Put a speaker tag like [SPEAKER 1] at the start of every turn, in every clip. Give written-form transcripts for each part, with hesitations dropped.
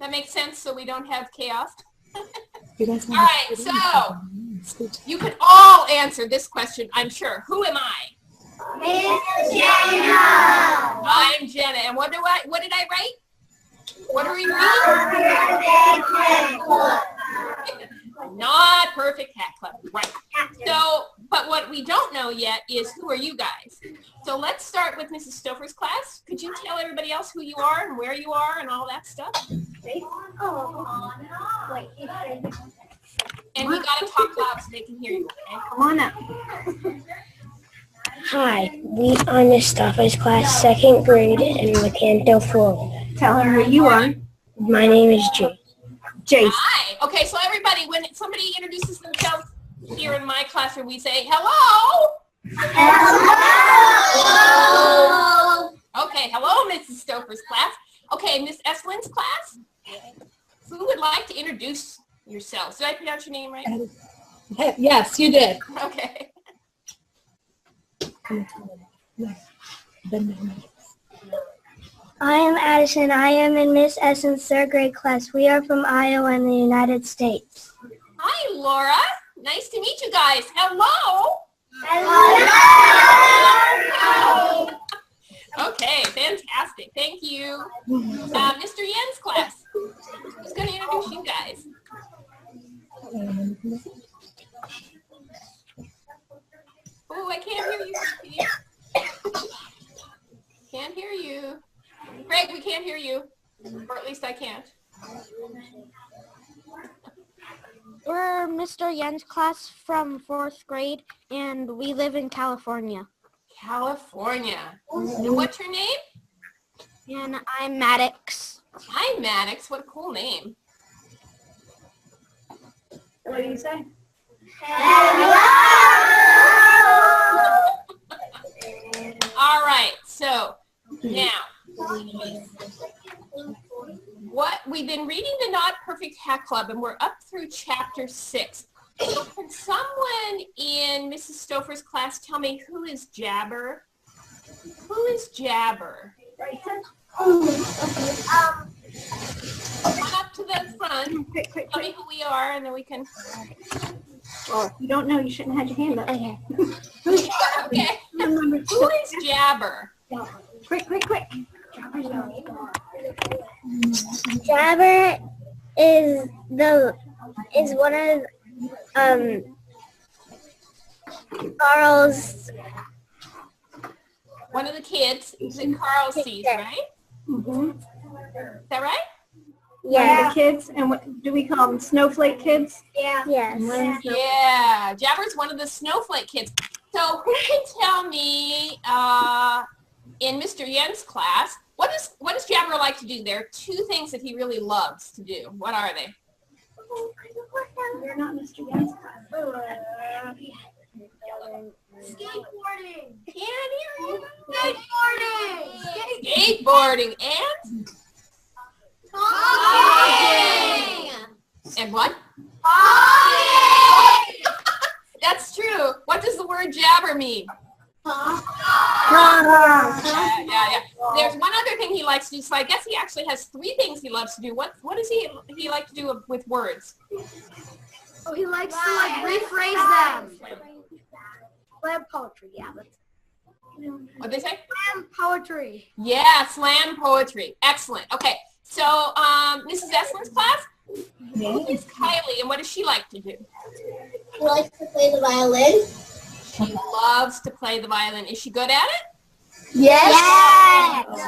[SPEAKER 1] That makes sense, so we don't have chaos. All right, so you can all answer this question, I'm sure. Who am I?
[SPEAKER 2] Ms.Jenaia.
[SPEAKER 1] I'm Jena, and what did I write? What are we reading? Not Perfect Hat Club, right? So, but what we don't know yet is who are you guys? So let's start with Mrs. Stouffer's class. Could you tell everybody else who you are and where you are and all that stuff? And you gotta talk loud so they can hear you, okay?
[SPEAKER 2] Come on up.
[SPEAKER 3] Hi, we are Ms. Stouffer's class, 2nd grade in Lecanto, Florida.
[SPEAKER 2] Tell her who you are.
[SPEAKER 3] My name is Jace.
[SPEAKER 2] Jace.
[SPEAKER 1] Hi. Okay, so everybody, when somebody introduces themselves here in my classroom, we say, hello.
[SPEAKER 2] Hello.
[SPEAKER 1] Okay, hello, Mrs. Stouffer's class. Okay, Miss Eslin's class? Who would like to introduce yourselves? Did I pronounce your name right?
[SPEAKER 4] Yes, you did.
[SPEAKER 1] Okay.
[SPEAKER 3] I am Addison. I am in Miss Essen's 3rd grade class. We are from Iowa in the United States.
[SPEAKER 1] Hi, Laura. Nice to meet you guys. Hello.
[SPEAKER 2] Hello.
[SPEAKER 1] Okay, fantastic. Thank you. Mr. Yen's class. Who's going to introduce you guys? Oh, I can't hear you. Can't hear you. Greg, we can't hear you. Or at least I can't.
[SPEAKER 5] We're Mr. Yen's class from 4th grade, and we live in California.
[SPEAKER 1] California. And what's your name?
[SPEAKER 5] And I'm Maddox.
[SPEAKER 1] Hi, Maddox. What a cool name.
[SPEAKER 2] What do you say?
[SPEAKER 1] All right, so now, what we've been reading the Not Perfect Hat Club, and we're up through chapter 6. So can someone in Mrs. Stouffer's class tell me who is Jabber? Who is Jabber? Come on up to the front.
[SPEAKER 2] Quick.
[SPEAKER 1] Tell me who we are, and then we can.
[SPEAKER 2] Well, if you don't know, you shouldn't have your hand up.
[SPEAKER 3] Okay.
[SPEAKER 1] Okay. Who is Jabber?
[SPEAKER 2] Quick.
[SPEAKER 3] Jabber is one of Carl's.
[SPEAKER 1] One of the kids that Carl sees, right?
[SPEAKER 2] Mm-hmm.
[SPEAKER 1] Is that right?
[SPEAKER 2] One of
[SPEAKER 3] Yeah.
[SPEAKER 2] the kids, and what do we call them? Snowflake kids?
[SPEAKER 3] Yes.
[SPEAKER 1] Yeah, Jabber's one of the snowflake kids. So who can tell me in Mr. Yen's class, what does Jabber like to do? There are 2 things that he really loves to do. What are they?
[SPEAKER 2] You're not Mr. Young's class.
[SPEAKER 1] Skateboarding. Can't hear you.
[SPEAKER 2] Skateboarding.
[SPEAKER 1] Skateboarding and?
[SPEAKER 2] Talking.
[SPEAKER 1] And what?
[SPEAKER 2] Talking.
[SPEAKER 1] That's true. What does the word jabber mean? Yeah. There's one other thing he likes to do. So I guess he actually has 3 things he loves to do. What does he like to do with words?
[SPEAKER 5] Oh, he likes to rephrase them. Slam poetry, yeah.
[SPEAKER 1] What'd they say?
[SPEAKER 5] Slam poetry.
[SPEAKER 1] Yeah, slam poetry. Excellent. Okay. So, Mrs. Eslin's class? Who is Kylie, and what does she like to do?
[SPEAKER 6] She likes to play the violin.
[SPEAKER 1] She loves to play the violin. Is she good at it?
[SPEAKER 6] Yes.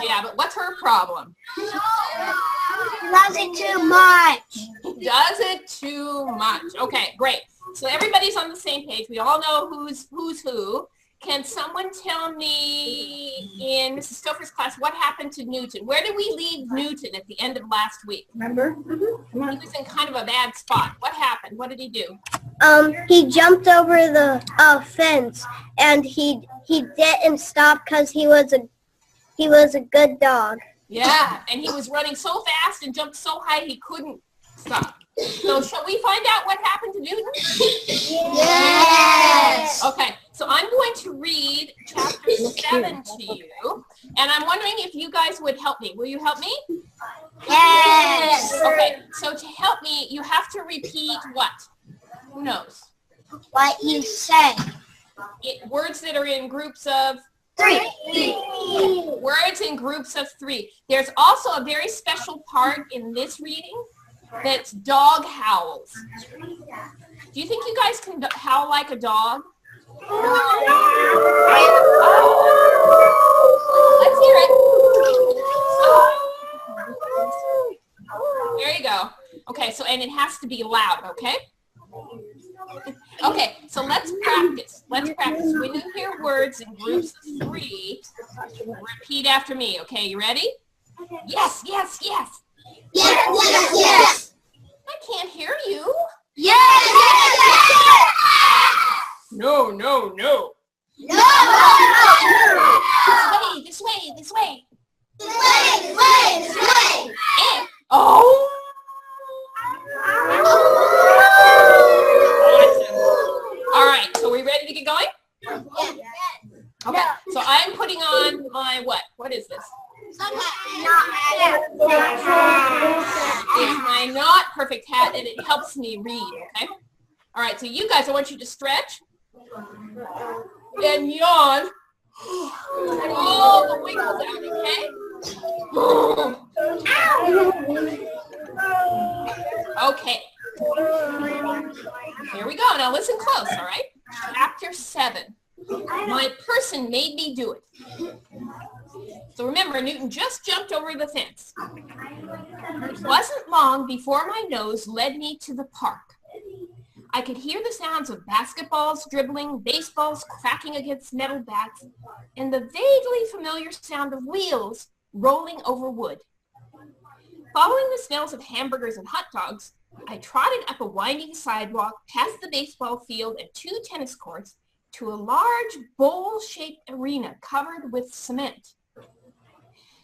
[SPEAKER 1] Yeah, but what's her problem?
[SPEAKER 3] She loves it too much.
[SPEAKER 1] Does it too much. Okay, great. So everybody's on the same page. We all know who's who. Can someone tell me in Mrs. Stouffer's class what happened to Newton? Where did we leave Newton at the end of last week?
[SPEAKER 2] Remember? Come
[SPEAKER 1] He
[SPEAKER 2] on.
[SPEAKER 1] was in kind of a bad spot. What happened? What did he do?
[SPEAKER 3] He jumped over the fence, and he didn't stop because he was a good dog.
[SPEAKER 1] Yeah, and he was running so fast and jumped so high he couldn't stop. So shall we find out what happened to Newton?
[SPEAKER 6] Yes.
[SPEAKER 1] Okay, so I'm going to read chapter 7 to you, and I'm wondering if you guys would help me. Will you help me?
[SPEAKER 6] Yes.
[SPEAKER 1] Okay. So to help me, you have to repeat what? Who knows?
[SPEAKER 3] What you say.
[SPEAKER 1] Words that are in groups of
[SPEAKER 3] 3.
[SPEAKER 1] words in groups of 3. There's also a very special part in this reading that's dog howls. Do you think you guys can howl like a dog? Let's hear it. There you go. Okay, so and it has to be loud, okay? Okay, so let's practice. Let's practice. When you hear words in groups of 3, repeat after me, okay? You ready? Yes, yes, yes.
[SPEAKER 6] Yes, yes, yes.
[SPEAKER 1] I can't hear you.
[SPEAKER 6] Yes, yes, yes.
[SPEAKER 1] No, no, no.
[SPEAKER 6] No, no,
[SPEAKER 1] This way, this way, this way.
[SPEAKER 6] This way, this way, this way.
[SPEAKER 1] And, oh. Awesome. All right, so we ready to get going? Okay, so I'm putting on my what? What is this? It's my not perfect hat, and it helps me read, okay? All right, so you guys, I want you to stretch and yawn. And all the wiggles out, okay? Okay. Here we go. Now listen close, all right? Chapter 7. My person made me do it. So remember, Newton just jumped over the fence. It wasn't long before my nose led me to the park. I could hear the sounds of basketballs dribbling, baseballs cracking against metal bats, and the vaguely familiar sound of wheels rolling over wood. Following the smells of hamburgers and hot dogs, I trotted up a winding sidewalk past the baseball field and 2 tennis courts to a large bowl-shaped arena covered with cement.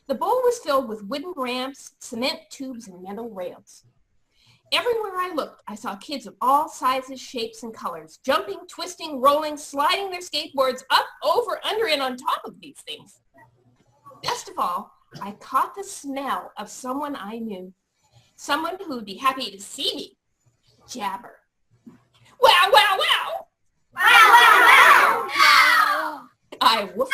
[SPEAKER 1] The bowl was filled with wooden ramps, cement tubes, and metal rails. Everywhere I looked, I saw kids of all sizes, shapes, and colors, jumping, twisting, rolling, sliding their skateboards up, over, under, and on top of these things. Best of all, I caught the smell of someone I knew, someone who would be happy to see me. Jabber. Wow, wow, wow!
[SPEAKER 6] Wow, wow, wow.
[SPEAKER 1] I whooped.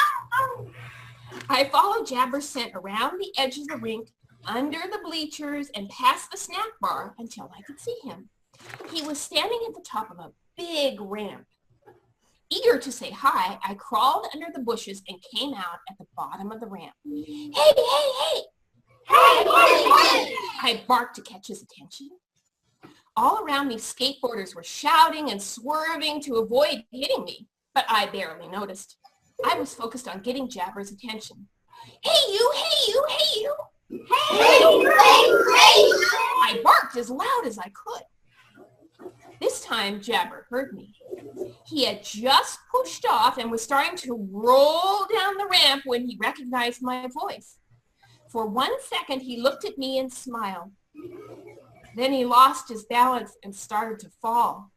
[SPEAKER 1] I followed Jabber's scent around the edge of the rink, under the bleachers, and past the snack bar until I could see him. He was standing at the top of a big ramp. Eager to say hi, I crawled under the bushes and came out at the bottom of the ramp. Hey, hey, hey!
[SPEAKER 6] Hey, hey, hey.
[SPEAKER 1] I barked to catch his attention. All around me, skateboarders were shouting and swerving to avoid hitting me, but I barely noticed. I was focused on getting Jabber's attention. Hey, you, hey, you, hey, you!
[SPEAKER 6] Hey, hey, hey.
[SPEAKER 1] I barked as loud as I could. This time, Jabber heard me. He had just pushed off and was starting to roll down the ramp when he recognized my voice. For 1 second, he looked at me and smiled. Then he lost his balance and started to fall.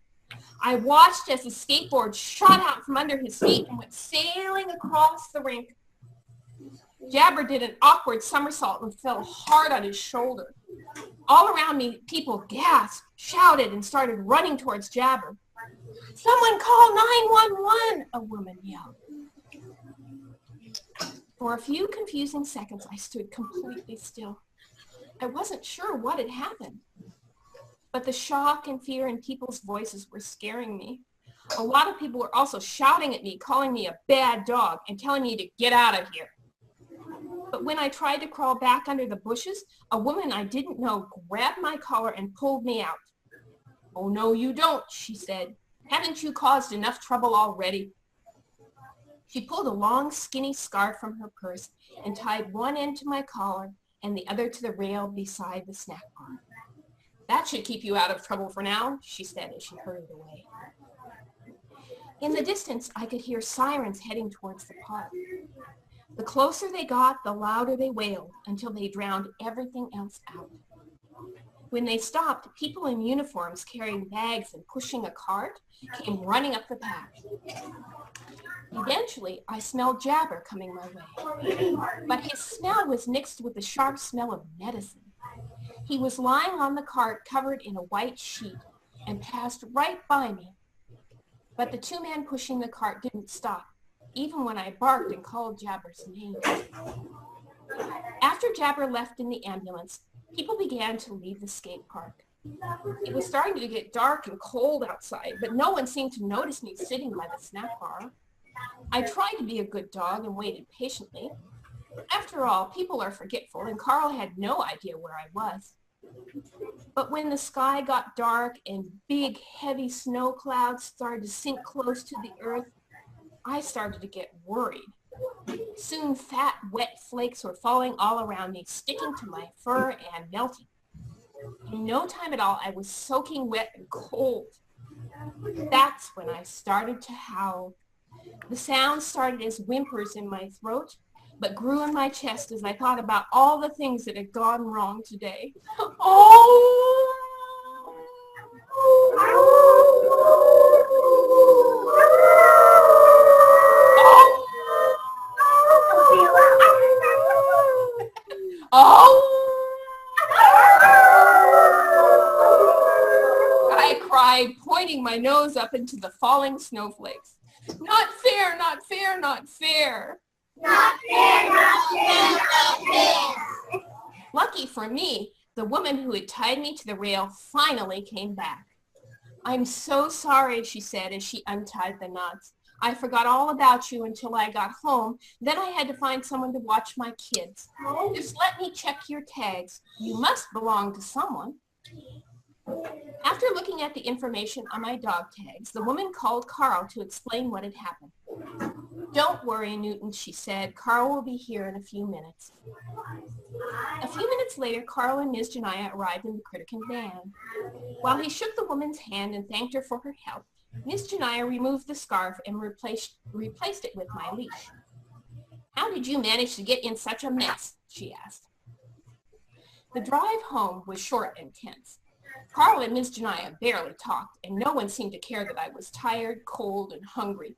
[SPEAKER 1] I watched as the skateboard shot out from under his feet and went sailing across the rink. Jabber did an awkward somersault and fell hard on his shoulder. All around me, people gasped, shouted, and started running towards Jabber. Someone call 911, a woman yelled. For a few confusing seconds, I stood completely still. I wasn't sure what had happened. But the shock and fear in people's voices were scaring me. A lot of people were also shouting at me, calling me a bad dog, and telling me to get out of here. But when I tried to crawl back under the bushes, a woman I didn't know grabbed my collar and pulled me out. "Oh, no, you don't," she said. "Haven't you caused enough trouble already?" She pulled a long, skinny scarf from her purse and tied one end to my collar and the other to the rail beside the snack bar. "That should keep you out of trouble for now," she said as she hurried away. In the distance, I could hear sirens heading towards the park. The closer they got, the louder they wailed until they drowned everything else out. When they stopped, people in uniforms carrying bags and pushing a cart came running up the path. Eventually, I smelled Jabber coming my way, but his smell was mixed with the sharp smell of medicine. He was lying on the cart covered in a white sheet and passed right by me. But the two men pushing the cart didn't stop, even when I barked and called Jabber's name. After Jabber left in the ambulance, people began to leave the skate park. It was starting to get dark and cold outside, but no one seemed to notice me sitting by the snack bar. I tried to be a good dog and waited patiently. After all, people are forgetful, and Carl had no idea where I was. But when the sky got dark and big, heavy snow clouds started to sink close to the earth, I started to get worried. Soon fat, wet flakes were falling all around me, sticking to my fur and melting. In no time at all, I was soaking wet and cold. That's when I started to howl. The sound started as whimpers in my throat, but grew in my chest as I thought about all the things that had gone wrong today. Oh! I cried, pointing my nose up into the falling snowflakes. Not fair, not fair, not fair.
[SPEAKER 6] Not fair, not fair, not fair.
[SPEAKER 1] Lucky for me, the woman who had tied me to the rail finally came back. I'm so sorry, she said as she untied the knots. I forgot all about you until I got home. Then I had to find someone to watch my kids. Just let me check your tags. You must belong to someone. After looking at the information on my dog tags, the woman called Carl to explain what had happened. Don't worry, Newton, she said. Carl will be here in a few minutes. A few minutes later, Carl and Ms.Jenaia arrived in the Crittenden van. While he shook the woman's hand and thanked her for her help, Ms.Jenaia removed the scarf and replaced it with my leash. How did you manage to get in such a mess? She asked. The drive home was short and tense. Carl and Ms.Jenaia barely talked, and no one seemed to care that I was tired, cold, and hungry.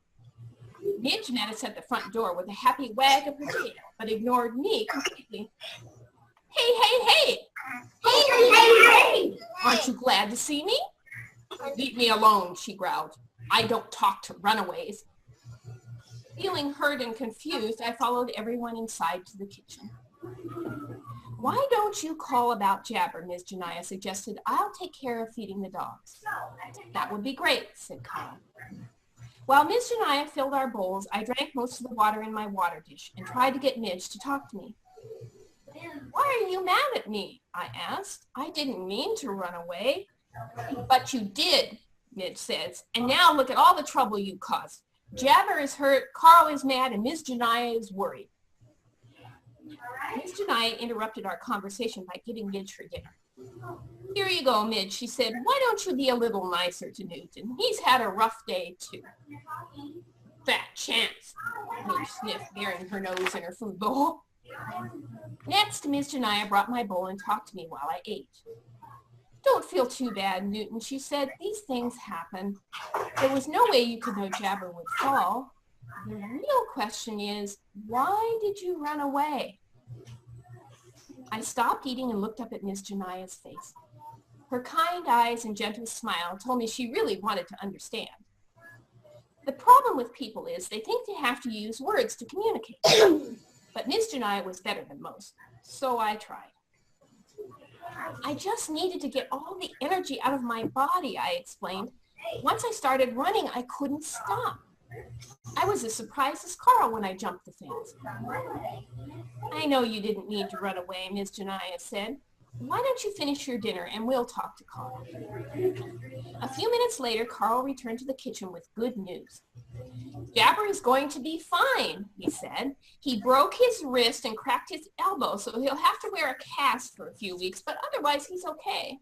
[SPEAKER 1] Ms. Jenaia at the front door with a happy wag of her tail, but ignored me completely. Hey, hey, hey!
[SPEAKER 6] Hey, hey, hey!
[SPEAKER 1] Aren't you glad to see me? Leave me alone, she growled. I don't talk to runaways. Feeling hurt and confused, I followed everyone inside to the kitchen. Why don't you call about Jabber, Ms. Jenaia suggested. I'll take care of feeding the dogs. That would be great, said Carl. While Ms. Jenaia filled our bowls, I drank most of the water in my water dish and tried to get Midge to talk to me. Why are you mad at me? I asked. I didn't mean to run away. But you did, Midge says, and now look at all the trouble you caused. Jabber is hurt, Carl is mad, and Ms. Jenaia is worried. Ms. Jenaia interrupted our conversation by giving Midge her dinner. Here you go, Midge, she said. Why don't you be a little nicer to Newton? He's had a rough day, too. Fat chance, Midge sniffed, burying her nose in her food bowl. Next, Ms. Jenaia brought my bowl and talked to me while I ate. Don't feel too bad, Newton, she said. These things happen. There was no way you could know Jabber would fall. The real question is, why did you run away? I stopped eating and looked up at Ms. Jenaia's face. Her kind eyes and gentle smile told me she really wanted to understand. The problem with people is they think they have to use words to communicate. But Ms. Jenaia was better than most, so I tried. I just needed to get all the energy out of my body, I explained. Once I started running, I couldn't stop. I was as surprised as Carl when I jumped the fence. I know you didn't need to run away, Ms. Jenaia said. Why don't you finish your dinner and we'll talk to Carl. A few minutes later, Carl returned to the kitchen with good news. Jabber is going to be fine, he said. He broke his wrist and cracked his elbow, so he'll have to wear a cast for a few weeks, but otherwise he's okay.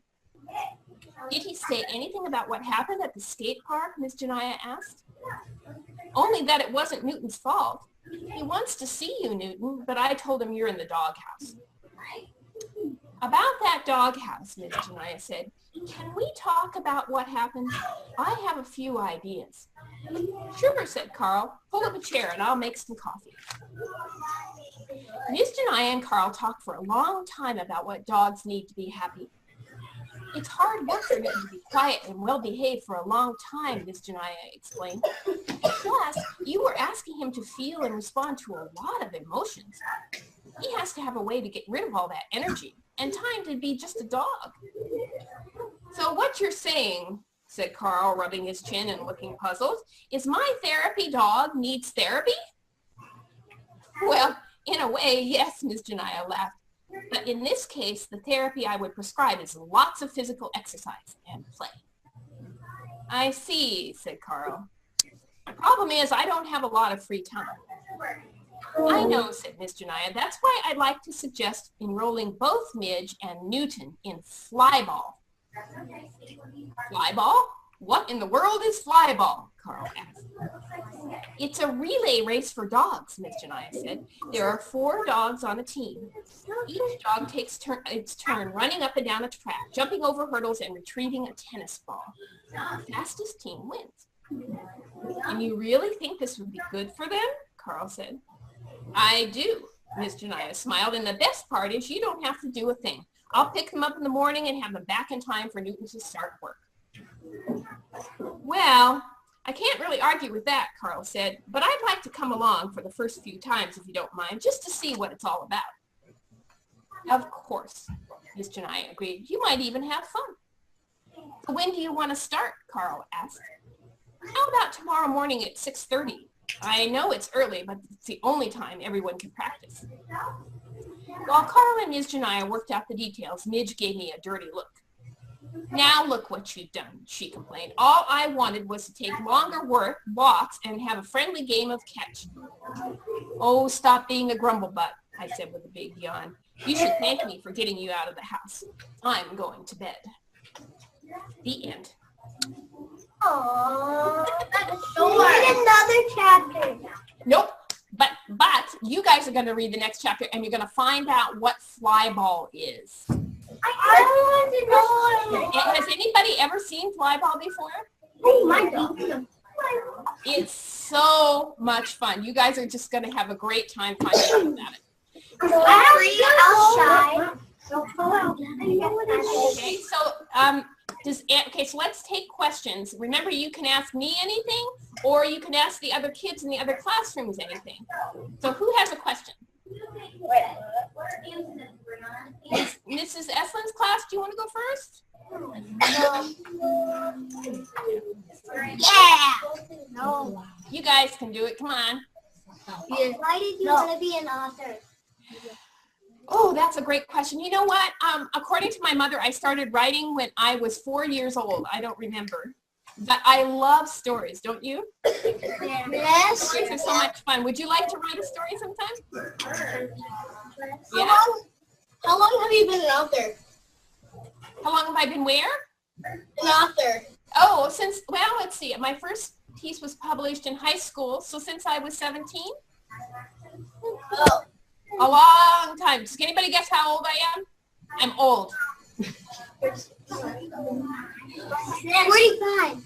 [SPEAKER 1] Did he say anything about what happened at the skate park, Ms. Jenaia asked. Only that it wasn't Newton's fault. He wants to see you, Newton, but I told him you're in the doghouse. About that doghouse, Ms. Jenaia said, can we talk about what happened? I have a few ideas. Sure, said Carl. Pull up a chair and I'll make some coffee. Ms.Jenaia and Carl talked for a long time about what dogs need to be happy. It's hard work for him to be quiet and well-behaved for a long time, Ms.Jenaia explained. Plus, you were asking him to feel and respond to a lot of emotions. He has to have a way to get rid of all that energy and time to be just a dog. So what you're saying, said Carl, rubbing his chin and looking puzzled, is my therapy dog needs therapy? Well, in a way, yes, Ms.Jenaia laughed. But in this case, the therapy I would prescribe is lots of physical exercise and play. I see, said Carl. The problem is I don't have a lot of free time. I know, said Ms.Jenaia. That's why I'd like to suggest enrolling both Midge and Newton in flyball. Flyball? What in the world is flyball? Carl asked. It's a relay race for dogs, Ms.Jenaia said. There are 4 dogs on a team. Each dog takes its turn running up and down a track, jumping over hurdles and retrieving a tennis ball. The fastest team wins. And you really think this would be good for them? Carl said. I do, Ms.Jenaia smiled, and the best part is you don't have to do a thing. I'll pick them up in the morning and have them back in time for Newton to start work. Well, I can't really argue with that, Carl said, but I'd like to come along for the first few times if you don't mind, just to see what it's all about. Of course, Ms.Jenaia agreed. You might even have fun. So when do you want to start? Carl asked. How about tomorrow morning at 6:30? I know it's early, but it's the only time everyone can practice. While Carl and Ms.Jenaia worked out the details, Midge gave me a dirty look. Now look what you've done, she complained. All I wanted was to take longer walks and have a friendly game of catch. Oh, stop being a grumblebutt, I said with a big yawn. You should thank me for getting you out of the house. I'm going to bed. The end.
[SPEAKER 3] Aww, that's so hard. Read another chapter.
[SPEAKER 1] Nope. But you guys are going to read the next chapter and you're going to find out what flyball is.
[SPEAKER 3] I want to know.
[SPEAKER 1] Has anybody ever seen flyball before?
[SPEAKER 3] Oh my God.
[SPEAKER 1] It's so much fun. You guys are just going to have a great time finding out about it. Okay, so let's take questions. Remember, you can ask me anything, or you can ask the other kids in the other classrooms anything. So who has a question? Mrs. Eslin's class, do you want to go first?
[SPEAKER 3] Yeah. No.
[SPEAKER 1] You guys can do it. Come on.
[SPEAKER 3] Why did you want to be an author?
[SPEAKER 1] Oh, that's a great question. You know what? According to my mother, I started writing when I was 4 years old. I don't remember. But I love stories, don't you?
[SPEAKER 3] Yes.
[SPEAKER 1] Stories are so much fun. Would you like to write a story sometime? Yeah?
[SPEAKER 2] How long have you been an author?
[SPEAKER 1] How long have I been where?
[SPEAKER 2] An author.
[SPEAKER 1] Oh, let's see. My first piece was published in high school, so since I was 17.
[SPEAKER 2] Oh.
[SPEAKER 1] A long time. Does anybody guess how old I am? I'm old.
[SPEAKER 3] 45.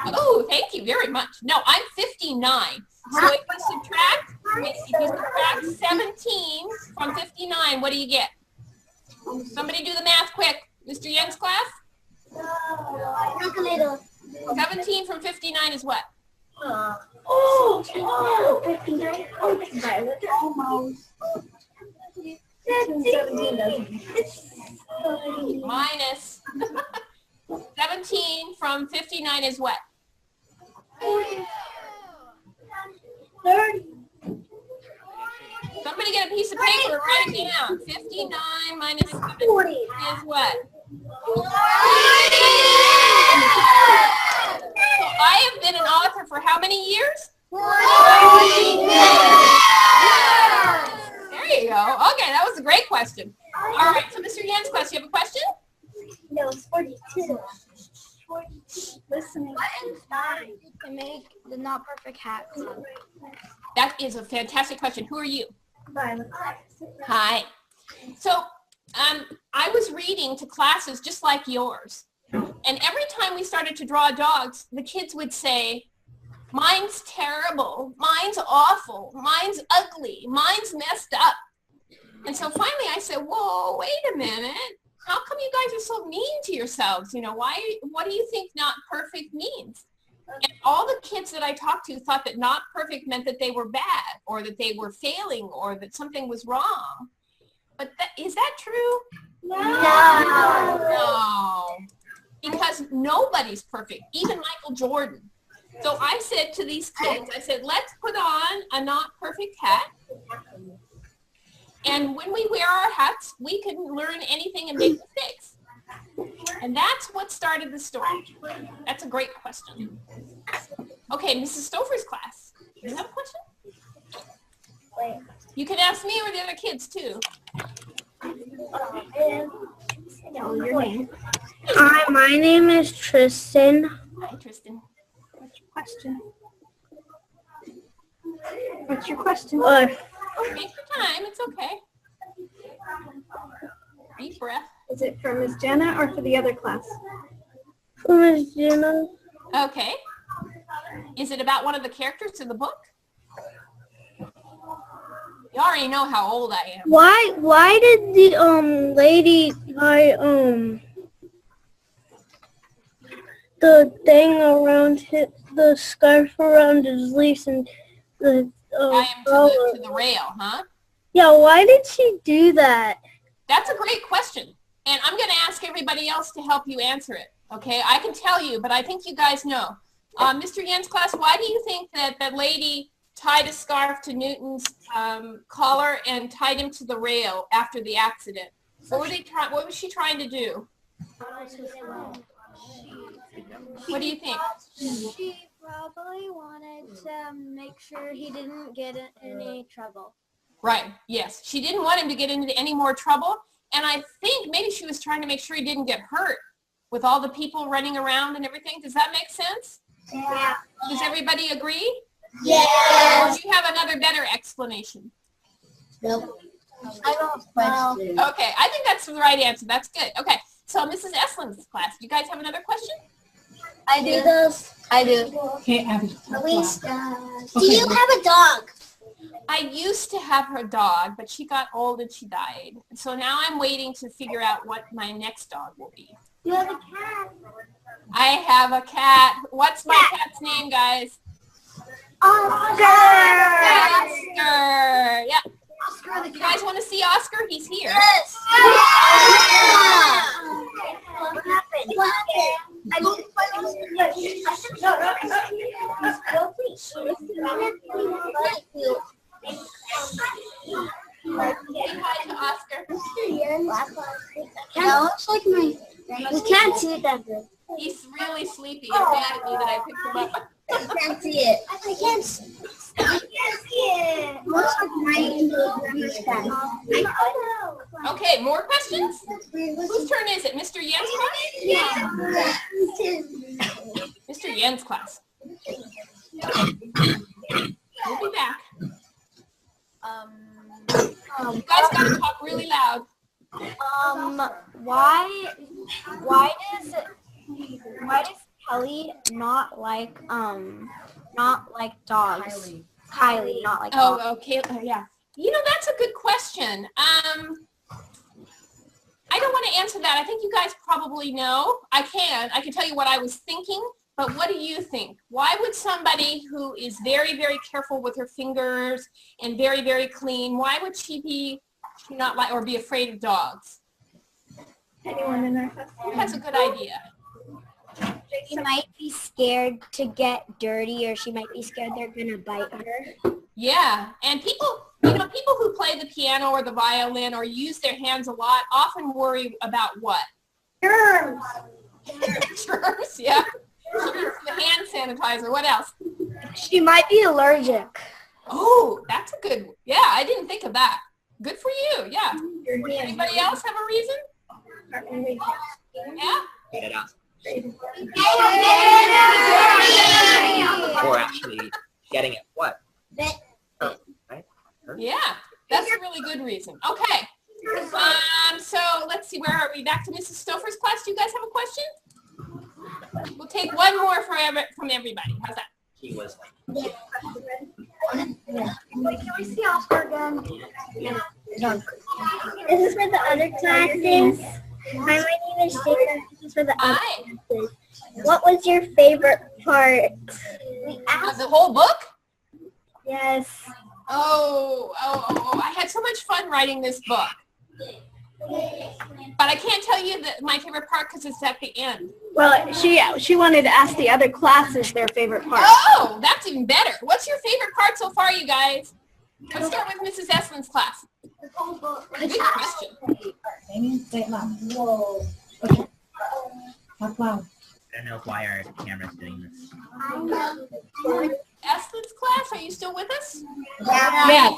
[SPEAKER 1] Oh, thank you very much. No, I'm 59. So if you subtract 17 from 59, what do you get? Somebody do the math quick. Mr. Young's class? 17 from 59 is what?
[SPEAKER 3] 59. Almost. 17 doesn't.
[SPEAKER 1] Minus 17 from 59 is what?
[SPEAKER 3] 30.
[SPEAKER 1] Somebody get a piece of paper and write it down. 59 minus 7
[SPEAKER 3] 40.
[SPEAKER 1] is what? So I have been an author for how many years?
[SPEAKER 3] 40
[SPEAKER 1] There you go. Okay, that was a great question. All right, so Mr. Yen's class, you have a question?
[SPEAKER 3] No, it's 42. 42. Listening.
[SPEAKER 5] To make the not perfect hat.
[SPEAKER 1] That is a fantastic question. Who are you?
[SPEAKER 3] Violet.
[SPEAKER 1] Hi. So I was reading to classes just like yours. And every time we started to draw dogs, the kids would say, mine's terrible, mine's awful, mine's ugly, mine's messed up. And so finally I said, whoa, wait a minute. How come you guys are so mean to yourselves? You know, what do you think not perfect means? And all the kids that I talked to thought that not perfect meant that they were bad or that they were failing or that something was wrong. But is that true? No. Because nobody's perfect, even Michael Jordan. So I said to these kids, I said, let's put on a not perfect hat. And when we wear our hats, we can learn anything and make mistakes. And that's what started the story. That's a great question. Okay, Mrs. Stouffer's class. Do you have a question? You can ask me or the other kids too.
[SPEAKER 2] Your name.
[SPEAKER 3] Hi, my name is Tristan.
[SPEAKER 1] Hi, Tristan.
[SPEAKER 2] What's your question? What's your question?
[SPEAKER 1] Take your time. It's okay. Deep breath.
[SPEAKER 2] Is it for Ms. Jena or for the other class?
[SPEAKER 3] For Ms. Jena.
[SPEAKER 1] Okay. Is it about one of the characters in the book? You already know how old I am.
[SPEAKER 3] Why did the lady tie the thing around the scarf around his leaves and the
[SPEAKER 1] I am to the rail, huh?
[SPEAKER 3] Yeah, why did she do that?
[SPEAKER 1] That's a great question. And I'm going to ask everybody else to help you answer it. Okay, I can tell you, but I think you guys know. Mr. Yen's class, why do you think that that lady tied a scarf to Newton's collar and tied him to the rail after the accident? What was she trying to do? What do you think?
[SPEAKER 5] She probably wanted to make sure he didn't get in any trouble.
[SPEAKER 1] Right, yes. She didn't want him to get into any more trouble. And I think maybe she was trying to make sure he didn't get hurt with all the people running around and everything. Does that make sense?
[SPEAKER 6] Yeah.
[SPEAKER 1] Does everybody agree?
[SPEAKER 6] Yes.
[SPEAKER 1] Or do you have another better explanation?
[SPEAKER 6] Nope. I have a question.
[SPEAKER 1] Okay, I think that's the right answer. That's good. Okay, so Mrs. Eslin's class, do you guys have another question?
[SPEAKER 6] I do. I do.
[SPEAKER 4] Okay, Abby.
[SPEAKER 6] Elise, do
[SPEAKER 4] Okay.
[SPEAKER 6] you have a dog?
[SPEAKER 1] I used to have her dog, but she got old and she died. So now I'm waiting to figure out what my next dog will be.
[SPEAKER 6] You have a cat.
[SPEAKER 1] I have a cat. What's my cat's name, guys?
[SPEAKER 6] Oscar.
[SPEAKER 1] Oscar. Yeah.
[SPEAKER 6] Oscar the
[SPEAKER 1] You guys want to see Oscar? He's here.
[SPEAKER 6] Yes. What happened? What happened?
[SPEAKER 1] Say hi to Oscar.
[SPEAKER 6] That looks like my. We can't see it that good.
[SPEAKER 1] He's really sleepy and mad at me that I picked him up.
[SPEAKER 6] I can't see it. I can't see it. I can't see it. Looks like my cat.
[SPEAKER 1] Okay, more questions? Whose turn is it? Mr. Yen's class?
[SPEAKER 6] Yeah.
[SPEAKER 1] Mr. Yen's class. We'll be back. You guys gotta talk really loud.
[SPEAKER 5] Why does Kelly not like dogs? Kylie, not like dogs.
[SPEAKER 1] Oh, okay, yeah. You know, that's a good question. I don't want to answer that. I think you guys probably know. I can tell you what I was thinking, but what do you think? Why would somebody who is very, very careful with her fingers and very, very clean, why would she not like or be afraid of dogs?
[SPEAKER 2] Anyone in our class?
[SPEAKER 1] Who has a good idea?
[SPEAKER 5] She might be scared to get dirty, or she might be scared they're gonna bite her.
[SPEAKER 1] Yeah, and people who play the piano or the violin or use their hands a lot often worry about what?
[SPEAKER 6] Germs.
[SPEAKER 1] Germs, yeah. She needs the hand sanitizer. What else?
[SPEAKER 5] She might be allergic.
[SPEAKER 1] Oh, that's a good one. Yeah, I didn't think of that. Good for you, yeah. Anybody else have a reason? Yeah?
[SPEAKER 7] Get it out. Or actually getting it. What? Oh, right?
[SPEAKER 1] Yeah, that's a really good reason. Okay. So let's see, where are we? Back to Mrs. Stouffer's class. Do you guys have a question? We'll take one more from everybody. How's that?
[SPEAKER 7] He was
[SPEAKER 6] Can we see Oscar again? This is for the other classes. Hi, my name is Jena. This is for the other
[SPEAKER 1] Hi.
[SPEAKER 6] classes. What was your favorite part? We
[SPEAKER 1] Of
[SPEAKER 6] asked.
[SPEAKER 1] the whole book?
[SPEAKER 6] Yes.
[SPEAKER 1] Oh, I had so much fun writing this book. But I can't tell you my favorite part because it's at the end.
[SPEAKER 4] Well, she wanted to ask the other classes their favorite part.
[SPEAKER 1] Oh, that's even better. What's your favorite part so far, you guys? Let's start with Mrs. Eslin's class. Good question.
[SPEAKER 4] Amy, say it loud. Whoa. Okay. Talk loud.
[SPEAKER 7] I don't know why our camera's doing this.
[SPEAKER 1] Eslin's class, are you still with us?
[SPEAKER 4] Yes.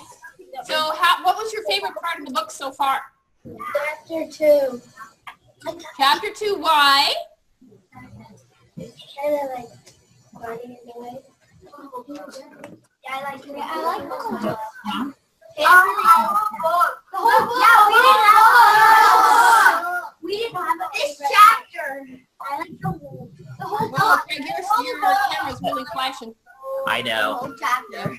[SPEAKER 1] So what was your favorite part of the book so far?
[SPEAKER 6] Chapter 2.
[SPEAKER 1] Chapter 2, why?
[SPEAKER 6] Kind of like funny in a way. Yeah, I like it. I like the whole book. The whole book. Yeah, we didn't have this chapter. I like the whole
[SPEAKER 1] Well,
[SPEAKER 6] book.
[SPEAKER 1] your camera's really flashing.
[SPEAKER 7] I know.
[SPEAKER 6] Whole chapter.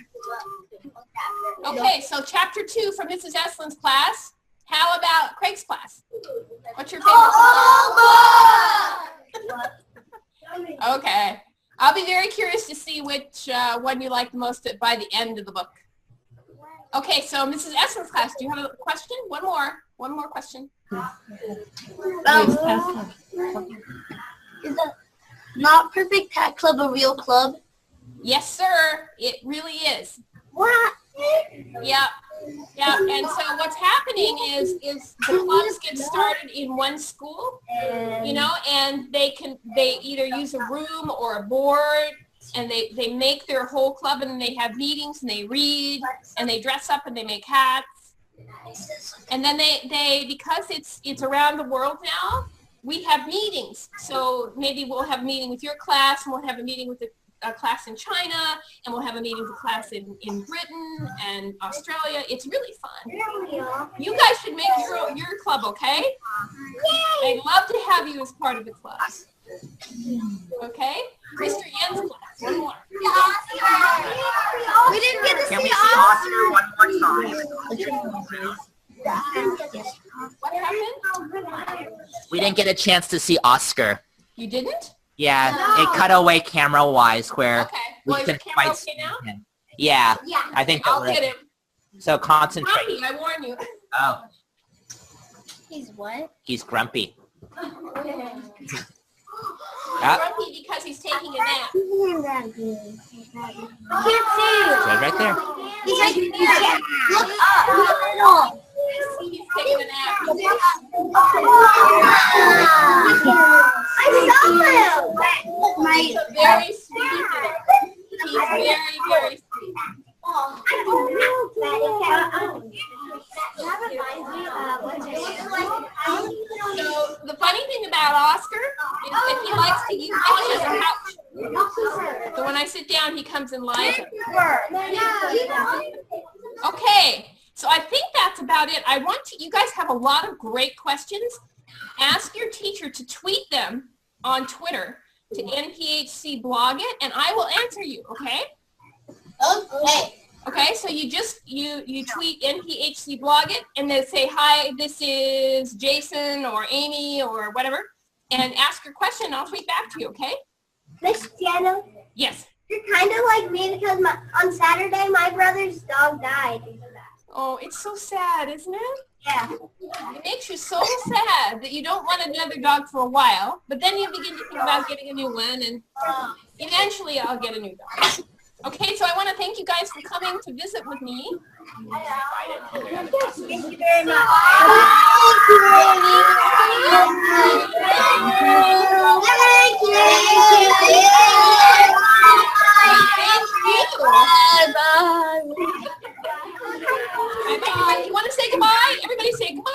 [SPEAKER 1] Okay, so chapter 2 from Mrs. Eslin's class. How about Craig's class? What's your favorite part? Okay. I'll be very curious to see which one you like the most by the end of the book. Okay, so Mrs. Eslin's class, do you have a question? One more question.
[SPEAKER 4] Please, pass on.
[SPEAKER 6] Is the Not Perfect Hat Club a real club?
[SPEAKER 1] Yes, sir. It really is.
[SPEAKER 6] What?
[SPEAKER 1] Yeah. Yeah, and so what's happening is the clubs get started in one school, you know, and they either use a room or a board, and they make their whole club, and then they have meetings, and they read, and they dress up, and they make hats, and then they because it's around the world now, we have meetings. So maybe we'll have a meeting with your class, and we'll have a meeting with a class in China, and we'll have a meeting with a class in Britain and Australia. It's really fun. You guys should make your club, okay? I'd love to have you as part of the club. Okay? Mr. Yen's class, one more.
[SPEAKER 6] We didn't get to
[SPEAKER 7] Can
[SPEAKER 6] see
[SPEAKER 7] we see Oscar one more time?
[SPEAKER 1] What happened?
[SPEAKER 7] We didn't get a chance to see Oscar.
[SPEAKER 1] You didn't?
[SPEAKER 7] Yeah, it cut away camera-wise where
[SPEAKER 1] Okay.
[SPEAKER 7] we
[SPEAKER 1] Well, is your
[SPEAKER 7] couldn't
[SPEAKER 1] camera
[SPEAKER 7] quite
[SPEAKER 1] okay
[SPEAKER 7] see
[SPEAKER 1] now?
[SPEAKER 7] him. Yeah, I think that
[SPEAKER 1] I'll
[SPEAKER 7] we're
[SPEAKER 1] get him.
[SPEAKER 7] so concentrate.
[SPEAKER 1] Grumpy, I warn you.
[SPEAKER 7] Oh,
[SPEAKER 6] He's what?
[SPEAKER 7] he's grumpy.
[SPEAKER 1] Grumpy because he's taking a nap.
[SPEAKER 6] Can't see.
[SPEAKER 7] Right there.
[SPEAKER 6] He's like, look up.
[SPEAKER 1] He's taking a nap.
[SPEAKER 6] I saw him.
[SPEAKER 1] He's a very sweet little. He's very, very sweet. So the funny thing about Oscar is that he likes to use me as a couch. So when I sit down, he comes and lies. Okay, so I think that's about it. I want you guys have a lot of great questions. Ask your teacher to tweet them on Twitter to NPHCBlogIt, and I will answer you, okay?
[SPEAKER 6] Okay.
[SPEAKER 1] Okay, so you tweet NPHCBlogIt and then say, hi, this is Jason or Amy or whatever, and ask your question, and I'll tweet back to you, okay?
[SPEAKER 6] Miss Jena,
[SPEAKER 1] Yes.
[SPEAKER 6] you're kind of like me because on Saturday my brother's dog died.
[SPEAKER 1] Oh, it's so sad, isn't it?
[SPEAKER 6] Yeah.
[SPEAKER 1] It makes you so sad that you don't want another dog for a while, but then you begin to think about getting a new one, and eventually I'll get a new dog. Okay, so I want to thank you guys for coming to visit with me.
[SPEAKER 6] Thank you very much.
[SPEAKER 1] Bye-bye. You want to say goodbye? Everybody say goodbye.